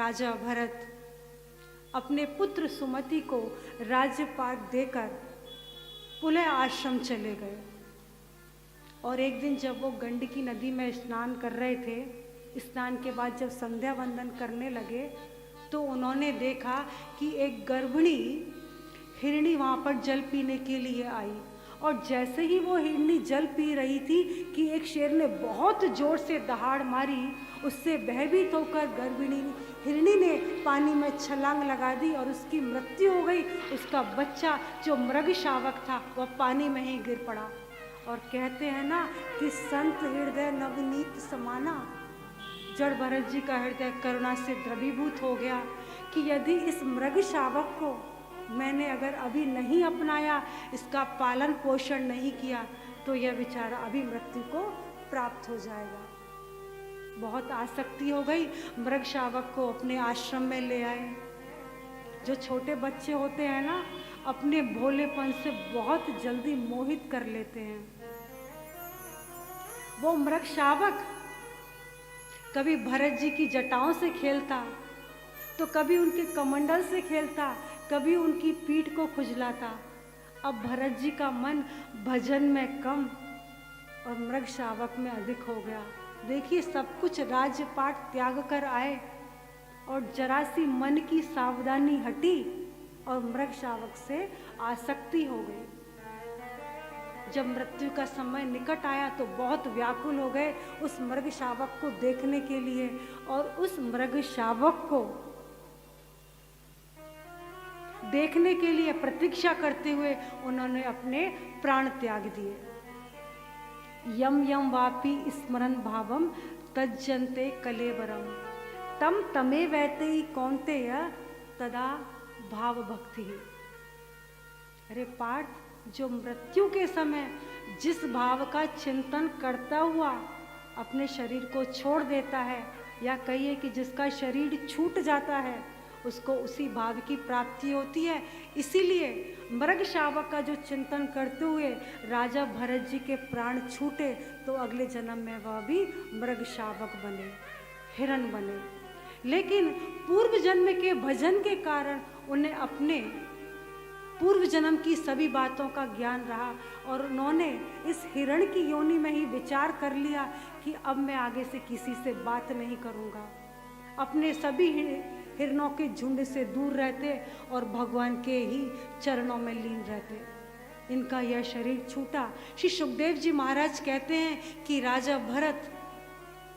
राजा भरत अपने पुत्र सुमति को राज्यपाट देकर पुलह आश्रम चले गए। और एक दिन जब वो गंडकी नदी में स्नान कर रहे थे, स्नान के बाद जब संध्या वंदन करने लगे तो उन्होंने देखा कि एक गर्भिणी हिरणी वहाँ पर जल पीने के लिए आई। और जैसे ही वो हिरणी जल पी रही थी कि एक शेर ने बहुत जोर से दहाड़ मारी, उससे भयभीत होकर गर्भिणी हिरणी ने पानी में छलांग लगा दी और उसकी मृत्यु हो गई। उसका बच्चा जो मृग शावक था वह पानी में ही गिर पड़ा। और कहते हैं ना कि संत हृदय नवनीत समाना, जड़ भरत जी का हृदय करुणा से द्रवीभूत हो गया कि यदि इस मृग शावक को मैंने अगर अभी नहीं अपनाया, इसका पालन पोषण नहीं किया, तो यह बेचारा अभी मृत्यु को प्राप्त हो जाएगा। बहुत आसक्ति हो गई, मृग शावक को अपने आश्रम में ले आए। जो छोटे बच्चे होते हैं ना, अपने भोलेपन से बहुत जल्दी मोहित कर लेते हैं। वो मृग शावक कभी भरत जी की जटाओं से खेलता, तो कभी उनके कमंडल से खेलता, कभी उनकी पीठ को खुजलाता। अब भरत जी का मन भजन में कम और मृग शावक में अधिक हो गया। देखिए, सब कुछ राजपाट त्याग कर आए और जरा सी मन की सावधानी हटी और मृग शावक से आसक्ति हो गई। जब मृत्यु का समय निकट आया तो बहुत व्याकुल हो गए उस मृग शावक को देखने के लिए, और उस मृग शावक को देखने के लिए प्रतीक्षा करते हुए उन्होंने अपने प्राण त्याग दिए। यम यम वापी स्मरण भावम तज्जन्ते कलेवरम तम तमे वैते कौन्तेय तदा भाव भक्ति। अरे पार्थ, जो मृत्यु के समय जिस भाव का चिंतन करता हुआ अपने शरीर को छोड़ देता है, या कहिए कि जिसका शरीर छूट जाता है, उसको उसी भाव की प्राप्ति होती है। इसीलिए मृग शावक का जो चिंतन करते हुए राजा भरत जी के प्राण छूटे, तो अगले जन्म में वह भी मृग शावक बने, हिरण बने। लेकिन पूर्व जन्म के भजन के कारण उन्हें अपने पूर्व जन्म की सभी बातों का ज्ञान रहा और उन्होंने इस हिरण की योनि में ही विचार कर लिया कि अब मैं आगे से किसी से बात नहीं करूँगा। अपने सभी हिरणों के झुंड से दूर रहते और भगवान के ही चरणों में लीन रहते। इनका यह शरीर छूटा। श्री सुखदेव जी महाराज कहते हैं कि राजा भरत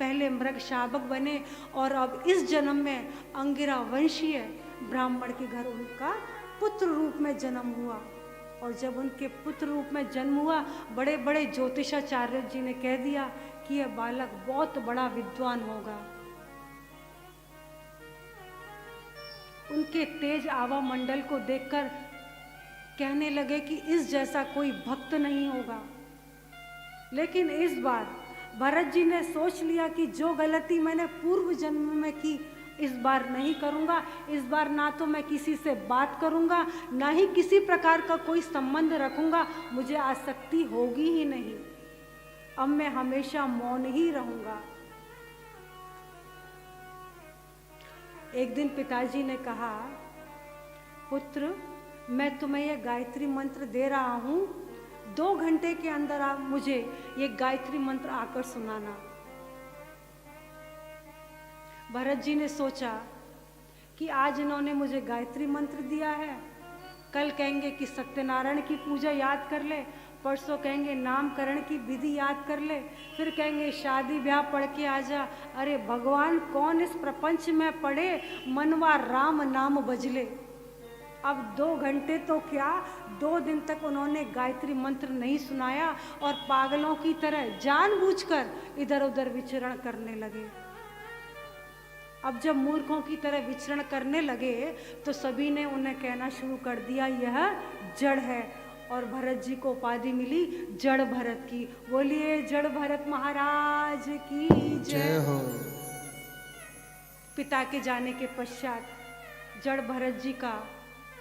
पहले मृग शावक बने और अब इस जन्म में अंगिरा वंशीय ब्राह्मण के घर उनका पुत्र रूप में जन्म हुआ। और जब उनके पुत्र रूप में जन्म हुआ, बड़े बड़े ज्योतिषाचार्य जी ने कह दिया कि यह बालक बहुत बड़ा विद्वान होगा। उनके तेज आवा मंडल को देखकर कहने लगे कि इस जैसा कोई भक्त नहीं होगा। लेकिन इस बार भरत जी ने सोच लिया कि जो गलती मैंने पूर्व जन्म में की, इस बार नहीं करूँगा। इस बार ना तो मैं किसी से बात करूँगा, ना ही किसी प्रकार का कोई संबंध रखूँगा। मुझे आसक्ति होगी ही नहीं। अब मैं हमेशा मौन ही रहूँगा। एक दिन पिताजी ने कहा, पुत्र, मैं तुम्हें यह गायत्री मंत्र दे रहा हूँ, 2 घंटे के अंदर आप मुझे ये गायत्री मंत्र आकर सुनाना। भरत जी ने सोचा कि आज इन्होंने मुझे गायत्री मंत्र दिया है, कल कहेंगे कि सत्यनारायण की पूजा याद कर ले, परसों कहेंगे नामकरण की विधि याद कर ले, फिर कहेंगे शादी ब्याह पढ़ के आ जा। अरे भगवान, कौन इस प्रपंच में पढ़े, मनवा राम नाम बजले। अब 2 घंटे तो क्या, 2 दिन तक उन्होंने गायत्री मंत्र नहीं सुनाया और पागलों की तरह जानबूझकर इधर उधर विचरण करने लगे। अब जब मूर्खों की तरह विचरण करने लगे तो सभी ने उन्हें कहना शुरू कर दिया, यह जड़ है। और भरत जी को उपाधि मिली जड़ भरत की। बोलिए जड़ भरत महाराज की जय हो। पिता के जाने के पश्चात जड़ भरत जी का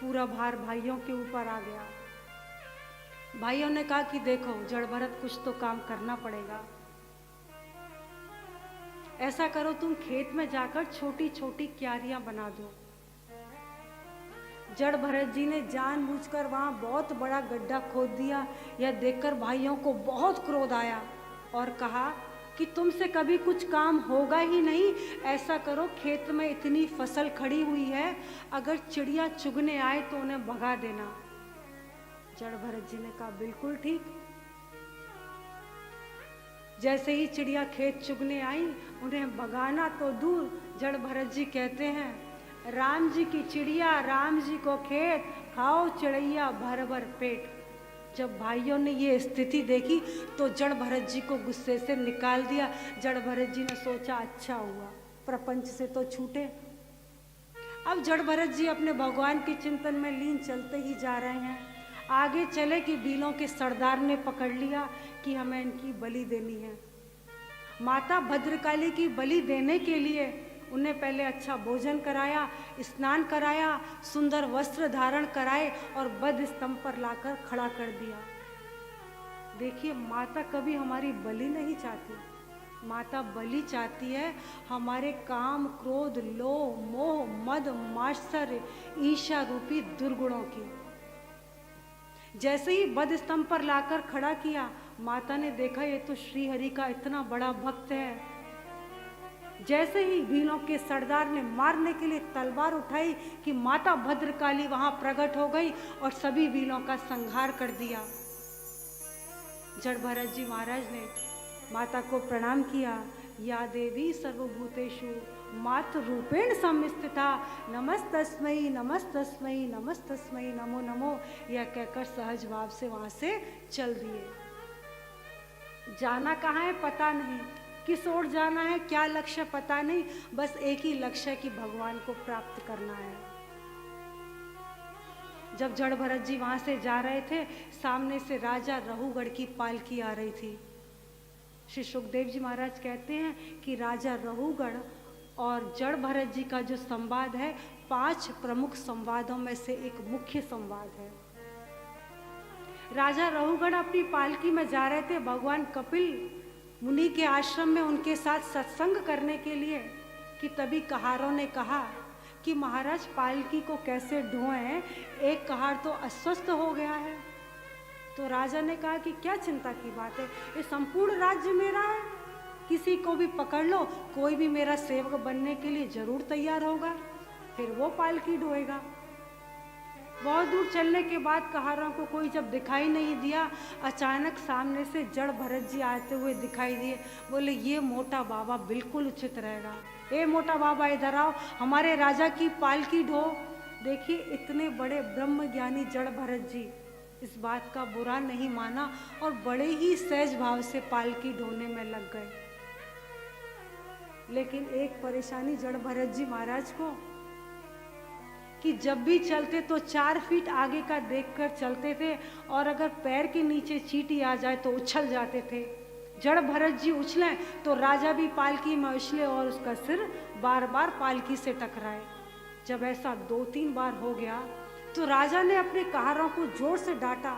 पूरा भार भाइयों के ऊपर आ गया। भाइयों ने कहा कि देखो जड़ भरत, कुछ तो काम करना पड़ेगा। ऐसा करो, तुम खेत में जाकर छोटी छोटी क्यारियां बना दो। जड़ भरत जी ने जानबूझकर वहां बहुत बड़ा गड्ढा खोद दिया। यह देखकर भाइयों को बहुत क्रोध आया और कहा कि तुमसे कभी कुछ काम होगा ही नहीं। ऐसा करो, खेत में इतनी फसल खड़ी हुई है, अगर चिड़िया चुगने आए तो उन्हें भगा देना। जड़ भरत जी ने कहा बिल्कुल ठीक। जैसे ही चिड़िया खेत चुगने आई, उन्हें भगाना तो दूर, जड़ भरत जी कहते हैं, राम जी की चिड़िया राम जी को खेत, खाओ चिड़ैया भर भर पेट। जब भाइयों ने ये स्थिति देखी तो जड़ भरत जी को गुस्से से निकाल दिया। जड़ भरत जी ने सोचा अच्छा हुआ, प्रपंच से तो छूटे। अब जड़ भरत जी अपने भगवान के चिंतन में लीन चलते ही जा रहे हैं। आगे चले कि भीलों के सरदार ने पकड़ लिया कि हमें इनकी बलि देनी है। माता भद्रकाली की बलि देने के लिए उन्हें पहले अच्छा भोजन कराया, स्नान कराया, सुंदर वस्त्र धारण कराए और वध स्तंभ पर लाकर खड़ा कर दिया। देखिए, माता कभी हमारी बलि नहीं चाहती। माता बलि चाहती है हमारे काम, क्रोध, लोभ, मोह, मद, मात्सर्य, ईर्ष्या रूपी दुर्गुणों की। जैसे ही वध स्तंभ पर लाकर खड़ा किया, माता ने देखा ये तो श्री हरि का इतना बड़ा भक्त है। जैसे ही भीलों के सरदार ने मारने के लिए तलवार उठाई कि माता भद्रकाली वहां प्रकट हो गई और सभी भीलों का संहार कर दिया। जड़ भरत जी महाराज ने माता को प्रणाम किया। या देवी सर्वभूतेषु मातृ रूपेण संस्थिता, नमस्तस्मै नमस्तस्मै नमस्तस्मै नमो नमो, यह कहकर सहज भाव से वहां से चल दिए। जाना कहाँ है पता नहीं, किस ओर जाना है, क्या लक्ष्य पता नहीं, बस एक ही लक्ष्य कि भगवान को प्राप्त करना है। जब जड़ भरत जी वहां से जा रहे थे, सामने से राजा रहुगढ़ की पालकी आ रही थी। श्री सुखदेव जी महाराज कहते हैं कि राजा रहुगढ़ और जड़ भरत जी का जो संवाद है, 5 प्रमुख संवादों में से एक मुख्य संवाद है। राजा रहुगढ़ अपनी पालकी में जा रहे थे भगवान कपिल मुनि के आश्रम में उनके साथ सत्संग करने के लिए, कि तभी कहारों ने कहा कि महाराज पालकी को कैसे ढोएं, एक कहार तो अस्वस्थ हो गया है। तो राजा ने कहा कि क्या चिंता की बात है, ये संपूर्ण राज्य मेरा है, किसी को भी पकड़ लो, कोई भी मेरा सेवक बनने के लिए जरूर तैयार होगा, फिर वो पालकी ढोएगा। बहुत दूर चलने के बाद कहारों को कोई जब दिखाई नहीं दिया, अचानक सामने से जड़ भरत जी आते हुए दिखाई दिए। बोले ये मोटा बाबा बिल्कुल उचित रहेगा, ए मोटा बाबा इधर आओ, हमारे राजा की पालकी ढो। देखिए, इतने बड़े ब्रह्म ज्ञानी जड़ भरत जी इस बात का बुरा नहीं माना और बड़े ही सहज भाव से पालकी ढोने में लग गए। लेकिन एक परेशानी जड़ भरत जी महाराज को कि जब भी चलते तो 4 फीट आगे का देखकर चलते थे और अगर पैर के नीचे चींटी आ जाए तो उछल जाते थे। जड़ भरत जी उछलें तो राजा भी पालकी में उछले और उसका सिर बार बार पालकी से टकराए। जब ऐसा 2-3 बार हो गया तो राजा ने अपने कहारों को जोर से डांटा,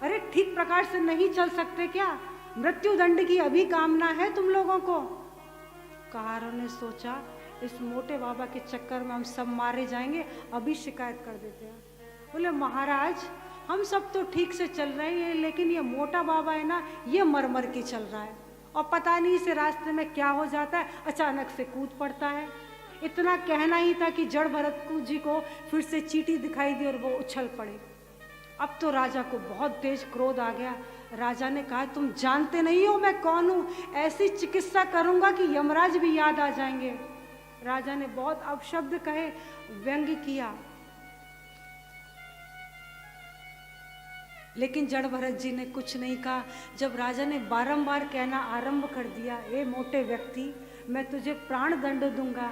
अरे ठीक प्रकार से नहीं चल सकते क्या? मृत्यु दंड की अभी कामना है तुम लोगों को? कहारों ने सोचा इस मोटे बाबा के चक्कर में हम सब मारे जाएंगे, अभी शिकायत कर देते हैं। बोले महाराज हम सब तो ठीक से चल रहे हैं, लेकिन ये मोटा बाबा है ना, ये मर मर के चल रहा है और पता नहीं इसे रास्ते में क्या हो जाता है, अचानक से कूद पड़ता है। इतना कहना ही था कि जड़ भरत जी को फिर से चींटी दिखाई दी और वो उछल पड़े। अब तो राजा को बहुत तेज क्रोध आ गया। राजा ने कहा तुम जानते नहीं हो मैं कौन हूँ, ऐसी चिकित्सा करूंगा कि यमराज भी याद आ जाएंगे। राजा ने बहुत अपशब्द कहे, व्यंग्य किया, लेकिन जड़ भरत जी ने कुछ नहीं कहा। जब राजा ने बारंबार कहना आरंभ कर दिया, ए मोटे व्यक्ति मैं तुझे प्राण दंड दूंगा,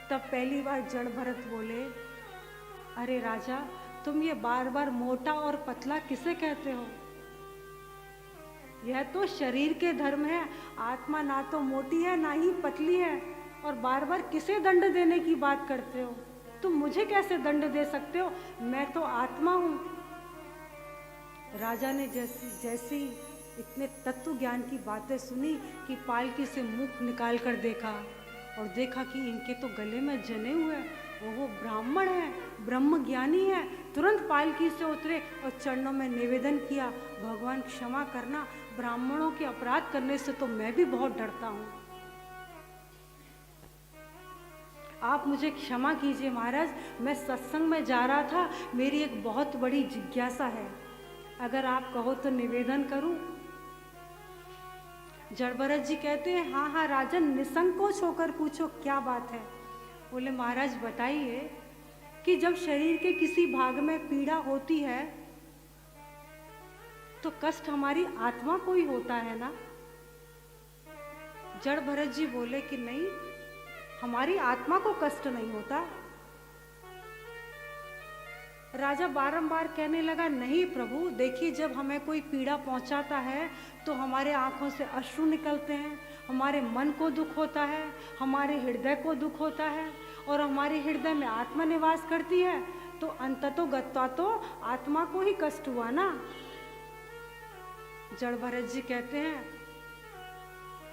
तब पहली बार जड़ भरत बोले, अरे राजा तुम ये बार बार मोटा और पतला किसे कहते हो? यह तो शरीर के धर्म है, आत्मा ना तो मोटी है ना ही पतली है, और बार बार किसे दंड देने की बात करते हो? तुम मुझे कैसे दंड दे सकते हो? मैं तो आत्मा हूं। राजा ने जैसी इतने तत्व ज्ञान की बातें सुनी कि पालकी से मुख निकाल कर देखा और देखा कि इनके तो गले में जने हुए हैं, वो ब्राह्मण है, ब्रह्म ज्ञानी है। तुरंत पालकी से उतरे और चरणों में निवेदन किया, भगवान क्षमा करना, ब्राह्मणों के अपराध करने से तो मैं भी बहुत डरता हूँ, आप मुझे क्षमा कीजिए महाराज, मैं सत्संग में जा रहा था, मेरी एक बहुत बड़ी जिज्ञासा है, अगर आप कहो तो निवेदन करूं। जड़ भरत जी कहते हैं, हाँ हाँ राजन, निसंकोच होकर पूछो, क्या बात है। बोले महाराज बताइए कि जब शरीर के किसी भाग में पीड़ा होती है तो कष्ट हमारी आत्मा को ही होता है ना। जड़ भरत जी बोले कि नहीं, हमारी आत्मा को कष्ट नहीं होता। राजा बारंबार कहने लगा, नहीं प्रभु, देखिए जब हमें कोई पीड़ा पहुंचाता है तो हमारे आंखों से अश्रु निकलते हैं, हमारे मन को दुख होता है, हमारे हृदय को दुख होता है, और हमारे हृदय में आत्मा निवास करती है, तो अंततो गत्वा तो आत्मा को ही कष्ट हुआ ना। जड़ भरत जी कहते हैं,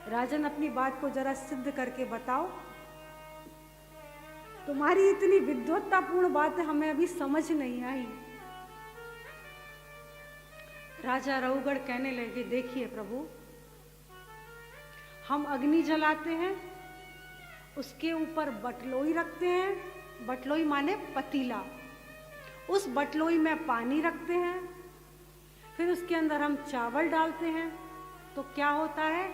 राजन अपनी बात को जरा सिद्ध करके बताओ, तुम्हारी इतनी विद्वत्तापूर्ण बात हमें अभी समझ नहीं आई। राजा रहुगढ़ कहने लगे, देखिए प्रभु, हम अग्नि जलाते हैं, उसके ऊपर बटलोई रखते हैं, बटलोई माने पतीला, उस बटलोई में पानी रखते हैं, फिर उसके अंदर हम चावल डालते हैं, तो क्या होता है,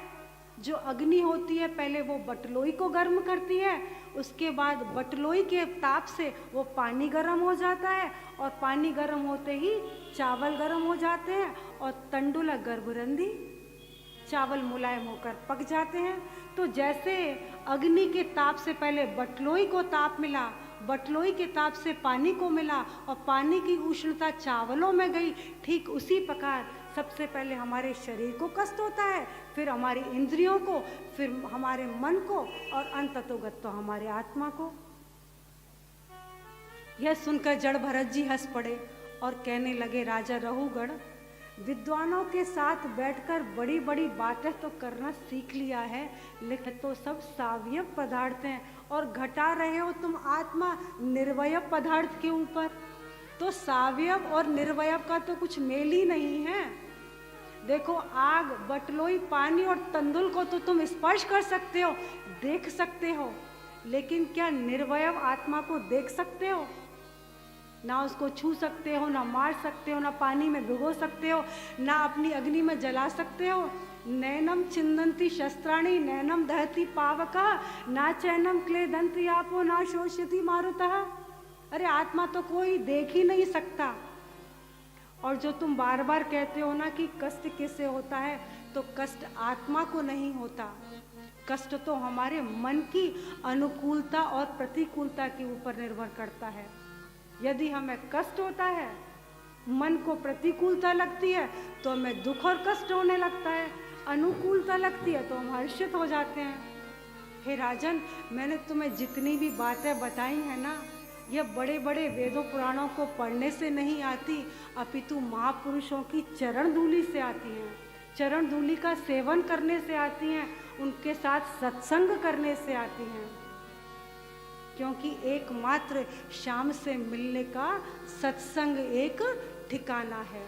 जो अग्नि होती है पहले वो बटलोई को गर्म करती है, उसके बाद बटलोई के ताप से वो पानी गर्म हो जाता है, और पानी गर्म होते ही चावल गर्म हो जाते हैं, और तंडुला गर्भरंधी, चावल मुलायम होकर पक जाते हैं। तो जैसे अग्नि के ताप से पहले बटलोई को ताप मिला, बटलोई के ताप से पानी को मिला, और पानी की उष्णता चावलों में गई, ठीक उसी प्रकार सबसे पहले हमारे शरीर को कष्ट होता है, फिर हमारी इंद्रियों को, फिर हमारे मन को, और अंततोगत हमारे आत्मा को। यह सुनकर जड़ भरत जी हंस पड़े और कहने लगे, राजा रहुगढ़, विद्वानों के साथ बैठकर बड़ी बड़ी बातें तो करना सीख लिया है, लेकिन तो सब सावयव पदार्थ हैं, और घटा रहे हो तुम आत्मा निर्वयव पदार्थ के ऊपर, तो सावयव और निर्वयव का तो कुछ मेल ही नहीं है। देखो, आग, बटलोई, पानी और तंदुल को तो तुम स्पर्श कर सकते हो, देख सकते हो, लेकिन क्या निर्वयव आत्मा को देख सकते हो? ना उसको छू सकते हो, ना मार सकते हो, ना पानी में भिगो सकते हो, ना अपनी अग्नि में जला सकते हो। नैनम छिन्दन्ति शस्त्राणि नैनम दहति पावका ना चैनम क्लेदन्ति आपो ना शोष्यति मारुतः। अरे आत्मा तो कोई देख ही नहीं सकता। और जो तुम बार बार कहते हो ना कि कष्ट किससे होता है, तो कष्ट आत्मा को नहीं होता, कष्ट तो हमारे मन की अनुकूलता और प्रतिकूलता के ऊपर निर्भर करता है। यदि हमें कष्ट होता है, मन को प्रतिकूलता लगती है, तो हमें दुख और कष्ट होने लगता है, अनुकूलता लगती है तो हम हर्षित हो जाते हैं। हे राजन, मैंने तुम्हें जितनी भी बातें बताई हैं ना, यह बड़े बड़े वेदों पुराणों को पढ़ने से नहीं आती, अपितु महापुरुषों की चरण धूलि से आती हैं, चरण धूलि का सेवन करने से आती हैं, उनके साथ सत्संग करने से आती हैं। क्योंकि एकमात्र शाम से मिलने का सत्संग एक ठिकाना है।